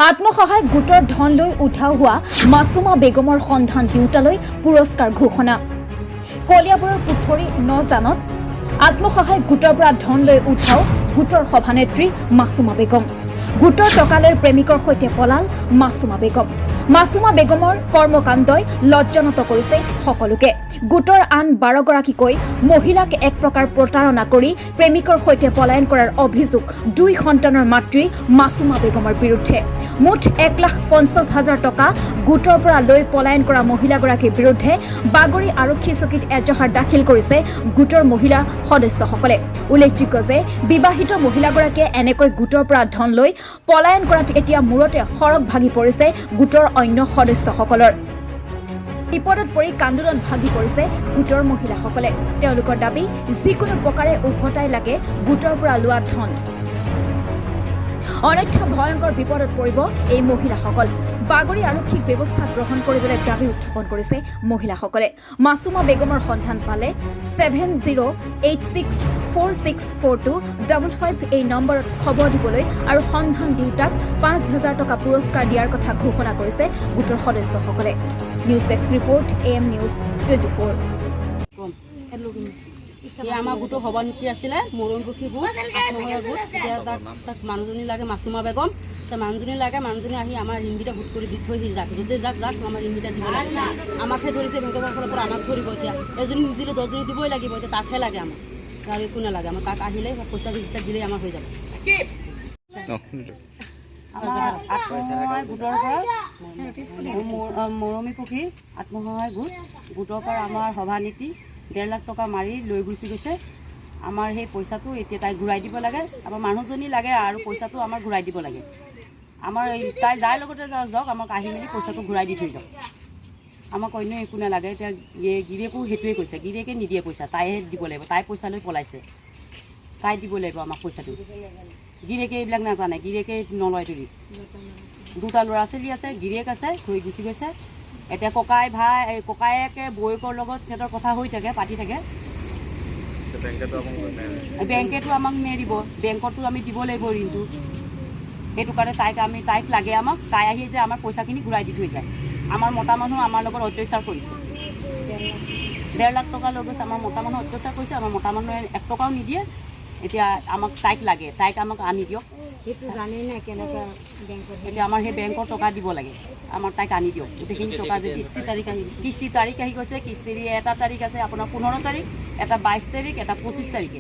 আত্মসহায়ক গোটৰ ধন লৈ উঠাও হোৱা মাছুমা বেগমৰ সন্ধান দিওঁতালৈ পুৰস্কাৰ ঘোষণা। কলিয়াবৰৰ পুথৰি নজানত আত্মসহায়ক গোটৰ পৰা ধন লৈ উঠাও গোটৰ সভানেত্ৰী মাছুমা বেগম। গোটৰ টকা লৈ প্ৰেমিকৰ সৈতে পলাল মাছুমা বেগম। মাছুমা বেগমৰ কৰ্মকাণ্ডই লজ্জানত কৰিছে সকলোকে। গোটৰ আন 12গৰাকীকৈ মহিলাক এক প্ৰকাৰ প্ৰতাৰণা কৰি প্ৰেমিকৰ সৈতে পলায়ন কৰাৰ অভিযোগ 2 সন্তানৰ মাতৃ মাছুমা বেগমৰ বিৰুদ্ধে। মুঠ 1,50,000 টকা গোটৰ পৰা লৈ পলায়ন কৰা মহিলাগৰাকীৰ বিৰুদ্ধে বাগৰি আৰক্ষী চকীত এজাহাৰ দাখিল কৰিছে গোটৰ মহিলা সদস্যসকলে। উল্লেখযোগ্য যে বিবাহিত মহিলাগৰাকীয়ে এনেকৈ গোটৰ পৰা ধন লৈ পলায়ন কৰাত এতিয়া মূৰতে সৰগ ভাগি পৰিছে গোটৰ অন্য সদস্যসকলৰ। বিপদত পৰি কান্দোলন ভাগি পৰিছে গোটৰ মহিলাসকলে। তেওঁলোকৰ দাবী যিকোনো প্ৰকাৰে উভতাই লাগে গোটৰ পৰা লোৱা ধন। অন্যথা ভয়ংকৰ বিপদত পৰিব এই মহিলাসকল। বাগৰি আৰক্ষীক ব্যৱস্থা গ্ৰহণ কৰিবলৈ দাবী উত্থাপন কৰিছে মহিলাসকলে। মাছুমা বেগমৰ সন্ধান পালে 7086464255 এই নম্বৰত খবৰ দিবলৈ আৰু সন্ধান দিওঁতাক 5,000 টকা পুৰস্কাৰ দিয়াৰ কথা ঘোষণা কৰিছে গোটৰ সদস্যসকলে। News desk report AM news 24। আমাৰ গোটৰ সভানেত্ৰী আছিলে মৰমপুখী গোট আত্মসহায়ক গোট। এতিয়া তাক মানুহজনী লাগে মাছুমা বেগম। মানুহজনী লাগে, মানুহজনী আহি আমাৰ ঋণকেইটা ভোট কৰি দি থৈ যাক যদি যাক আমাৰ ঋণকেইটা দিব লাগে। আমাকহে ধৰিছে বেংকৰ ফালৰ পৰা আমাক ধৰিব। এতিয়া এজনী নিদিলে 10জনী দিবই লাগিব। এতিয়া তাকহে লাগে আমাক, আৰু একো নালাগে আমাক। তাক আহিলে পইচা কেইটা দিলেই আমাৰ হৈ যাব। আমাৰ আত্মসহায়ক গোটৰ পৰা মৰমীপুখী আত্মসহায়ক গোটৰ পৰা আমাৰ সভানেত্ৰী 1.5 লাখ টকা মাৰি লৈ গুচি গৈছে। আমাৰ সেই পইচাটো এতিয়া তাই ঘূৰাই দিব লাগে। আমাৰ মানুহজনী লাগে আৰু পইচাটো আমাৰ ঘূৰাই দিব লাগে। আমাৰ তাই যাৰ লগতে যাওক আমাক আহি মেলি পইচাটো ঘূৰাই দি থৈ যাওক। আমাক অন্য একো নালাগে। এতিয়া গিৰিয়েকো সেইটোৱে কৈছে, গিৰিয়েকে নিদিয়ে পইচা, তাইহে দিব লাগিব। তাই পইচা লৈ পলাইছে, তাই দিব লাগিব আমাক পইচাটো। গিৰিয়েকে এইবিলাক নাজানে, গিৰিয়েকে নলয়টো ৰিক্স। 2টা ল'ৰা ছোৱালী আছে, গিৰিয়েক আছে, থৈ গুচি গৈছে। এতিয়া ককায়েকে বৌয়েকৰ লগত সিহঁতৰ কথা হৈ থাকে, পাতি থাকে। বেংকেতো আমাক নেৰিব, বেংকতো আমি দিব লাগিব ঋণটো। সেইটো কাৰণে তাইক লাগে আমাক। তাই আহি যে আমাৰ পইচাখিনি ঘূৰাই দি থৈ যায়। আমাৰ মতা মানুহ আমাৰ লগত অত্যাচাৰ কৰিছে। 1.5 লাখ টকা লৈ গৈছে। আমাৰ মতা মানুহ অত্যাচাৰ কৰিছে। আমাৰ মতা মানুহে 1 টকাও নিদিয়ে। এতিয়া আমাক তাইক লাগে, তাইক আমাক আনি দিয়ক। এতিয়া আমাৰ সেই বেংকৰ টকা দিব লাগে, আমাৰ তাইক আনি দিয়ক। গোটেইখিনি টকা যে কিস্তি তাৰিখ আহি গৈছে। কিস্তিৰ এটা তাৰিখ আছে আপোনাৰ 15 তাৰিখ, এটা 22 তাৰিখ, এটা 25 তাৰিখে।